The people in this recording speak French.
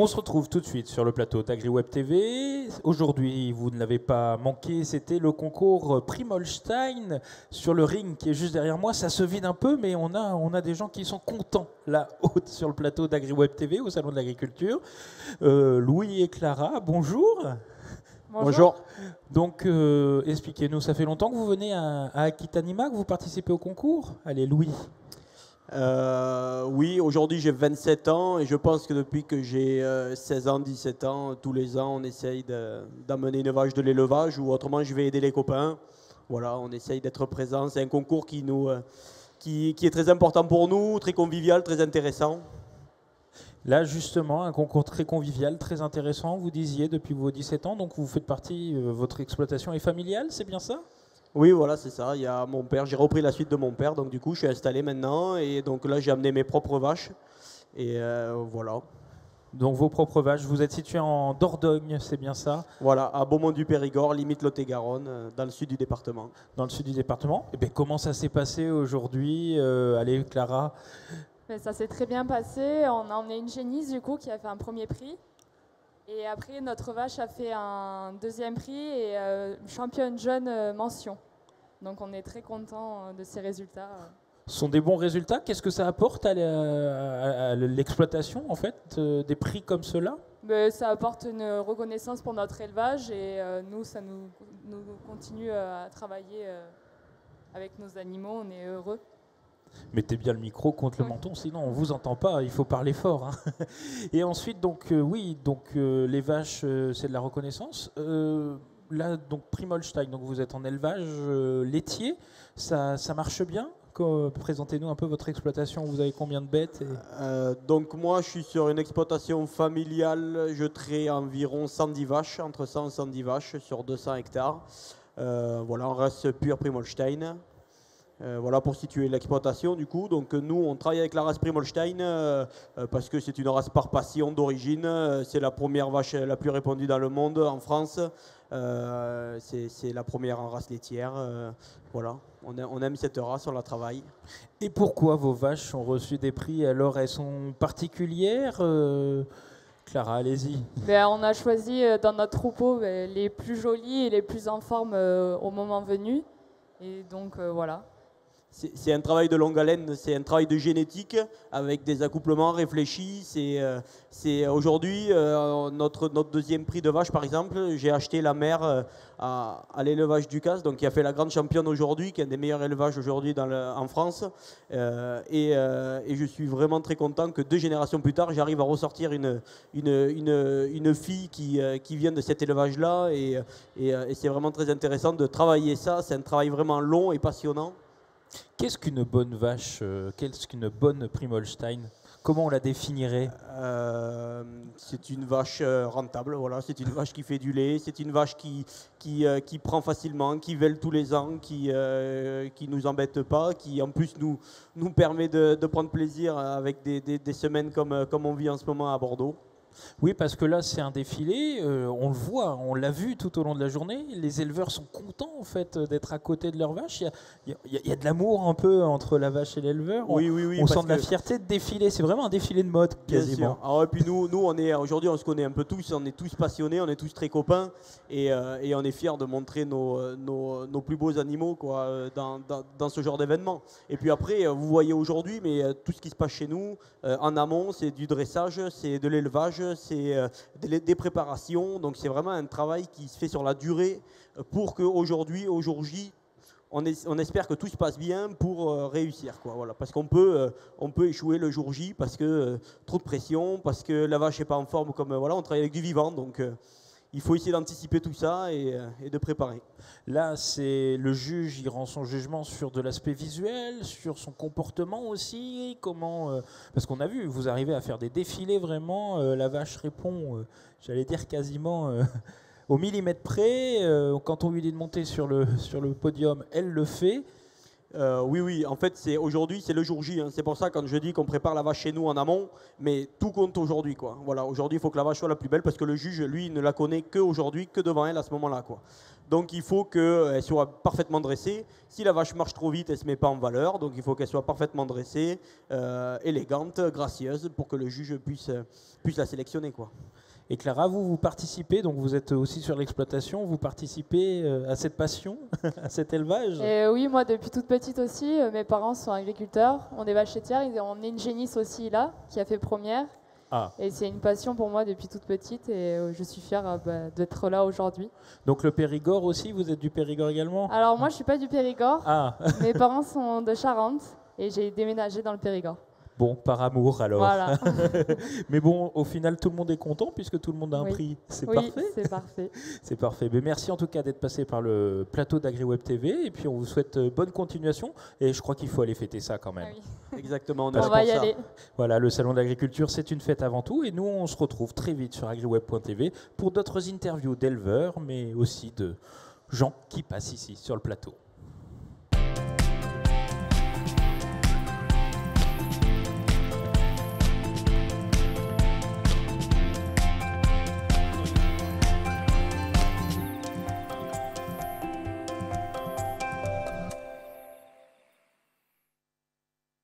On se retrouve tout de suite sur le plateau d'AgriWeb TV. Aujourd'hui, vous ne l'avez pas manqué, c'était le concours Primolstein sur le ring qui est juste derrière moi. Ça se vide un peu, mais on a des gens qui sont contents là-haut sur le plateau d'AgriWeb TV au Salon de l'Agriculture. Louis et Clara, bonjour. Bonjour. Donc, expliquez-nous, ça fait longtemps que vous venez à Aquitanima, que vous participez au concours? Allez, Louis. Oui, aujourd'hui j'ai 27 ans et je pense que depuis que j'ai 16 ans, 17 ans, tous les ans on essaye d'amener une vache de l'élevage ou autrement je vais aider les copains. Voilà, on essaye d'être présent. C'est un concours qui est très important pour nous, très convivial, très intéressant. Là, justement, un concours très convivial, très intéressant, vous disiez, depuis vos 17 ans. Donc, vous faites partie, votre exploitation est familiale, c'est bien ça? Oui, voilà, c'est ça. Il y a mon père, j'ai repris la suite de mon père, donc du coup, je suis installé maintenant. Et donc là, j'ai amené mes propres vaches. Et voilà. Donc, vos propres vaches, vous êtes situé en Dordogne, c'est bien ça? Voilà, à Beaumont-du-Périgord, limite Lot-et-Garonne, dans le sud du département. Dans le sud du département. Et bien, comment ça s'est passé aujourd'hui? Allez, Clara. Ça s'est très bien passé. On a emmené une génisse du coup qui a fait un premier prix. Et après, notre vache a fait un deuxième prix et championne jeune mention. Donc on est très content de ces résultats. Ce sont des bons résultats. Qu'est-ce que ça apporte à l'exploitation, en fait, des prix comme ceux-là? Ça apporte une reconnaissance pour notre élevage et nous, ça nous continue à travailler avec nos animaux. On est heureux. Mettez bien le micro contre le menton, sinon on vous entend pas, il faut parler fort. Hein. Et ensuite, donc les vaches, c'est de la reconnaissance. Là, donc Primolstein, donc vous êtes en élevage laitier, ça marche bien? Présentez-nous un peu votre exploitation, vous avez combien de bêtes Donc moi, je suis sur une exploitation familiale, je traite environ 110 vaches, entre 100 et 110 vaches sur 200 hectares. Voilà, en race pure Primolstein. Voilà pour situer l'exploitation du coup. Donc nous on travaille avec la race Primolstein parce que c'est une race par passion d'origine. C'est la première vache la plus répandue dans le monde en France. C'est la première en race laitière. Voilà, on aime cette race, on la travaille. Et pourquoi vos vaches ont reçu des prix? Alors elles sont particulières Clara, allez-y. On a choisi dans notre troupeau les plus jolies et les plus en forme au moment venu. Et donc voilà. C'est un travail de longue haleine, c'est un travail de génétique avec des accouplements réfléchis. C'est aujourd'hui notre deuxième prix de vache par exemple. J'ai acheté la mère à l'élevage du Cas, donc qui a fait la grande championne aujourd'hui, qui est un des meilleurs élevages aujourd'hui en France. Et je suis vraiment très content que 2 générations plus tard, j'arrive à ressortir une fille qui vient de cet élevage-là. Et c'est vraiment très intéressant de travailler ça. C'est un travail vraiment long et passionnant. Qu'est-ce qu'une bonne vache? Qu'est-ce qu'une bonne Primolstein? Comment on la définirait? C'est une vache rentable, voilà. C'est une vache qui fait du lait, c'est une vache qui prend facilement, qui vèle tous les ans, qui nous embête pas, qui en plus nous permet de prendre plaisir avec des semaines comme on vit en ce moment à Bordeaux. Oui, parce que là, c'est un défilé, on le voit, on l'a vu tout au long de la journée. Les éleveurs sont contents en fait d'être à côté de leur vache. Il y a de l'amour un peu entre la vache et l'éleveur. Oui, on sent de la fierté de défiler. C'est vraiment un défilé de mode quasiment. Alors, et puis nous aujourd'hui, on se connaît un peu tous, on est tous passionnés, on est tous très copains et on est fiers de montrer nos plus beaux animaux quoi, dans ce genre d'événement. Et puis après, vous voyez aujourd'hui, mais tout ce qui se passe chez nous, en amont, c'est du dressage, c'est de l'élevage, c'est des préparations, donc c'est vraiment un travail qui se fait sur la durée pour qu'aujourd'hui, au jour J, on espère que tout se passe bien pour réussir, quoi, voilà. Parce qu'on peut échouer le jour J parce que trop de pression, parce que la vache n'est pas en forme, comme voilà, on travaille avec du vivant, donc il faut essayer d'anticiper tout ça et de préparer. Là, c'est le juge, il rend son jugement sur de l'aspect visuel, sur son comportement aussi. Comment parce qu'on a vu, vous arrivez à faire des défilés vraiment. La vache répond, j'allais dire quasiment au millimètre près. Quand on lui dit de monter sur le podium, elle le fait. Oui, en fait, aujourd'hui, c'est le jour J. Hein. C'est pour ça quand je dis qu'on prépare la vache chez nous en amont, mais tout compte aujourd'hui, quoi. Voilà, aujourd'hui, il faut que la vache soit la plus belle parce que le juge, lui, ne la connaît qu'aujourd'hui, que devant elle à ce moment-là, quoi. Donc il faut qu'elle soit parfaitement dressée. Si la vache marche trop vite, elle ne se met pas en valeur. Donc il faut qu'elle soit parfaitement dressée, élégante, gracieuse, pour que le juge puisse la sélectionner, quoi. Et Clara, vous participez, donc vous êtes aussi sur l'exploitation, vous participez à cette passion, à cet élevage? Oui, moi depuis toute petite aussi, mes parents sont agriculteurs, on est vaches laitières, on est une génisse aussi là, qui a fait première. Ah. Et c'est une passion pour moi depuis toute petite et je suis fière d'être là aujourd'hui. Donc le Périgord aussi, vous êtes du Périgord également? Alors moi je suis pas du Périgord, Ah. Mes parents sont de Charente et j'ai déménagé dans le Périgord. Bon, par amour alors. Voilà. Mais bon, au final, tout le monde est content puisque tout le monde a un prix. C'est parfait. C'est parfait. C'est parfait. Mais merci en tout cas d'être passé par le plateau d'AgriWeb TV. Et puis on vous souhaite bonne continuation. Et je crois qu'il faut aller fêter ça quand même. Ah oui. Exactement, on va y aller. Voilà, le salon d'agriculture, c'est une fête avant tout. Et nous, on se retrouve très vite sur agriweb.tv pour d'autres interviews d'éleveurs, mais aussi de gens qui passent ici sur le plateau.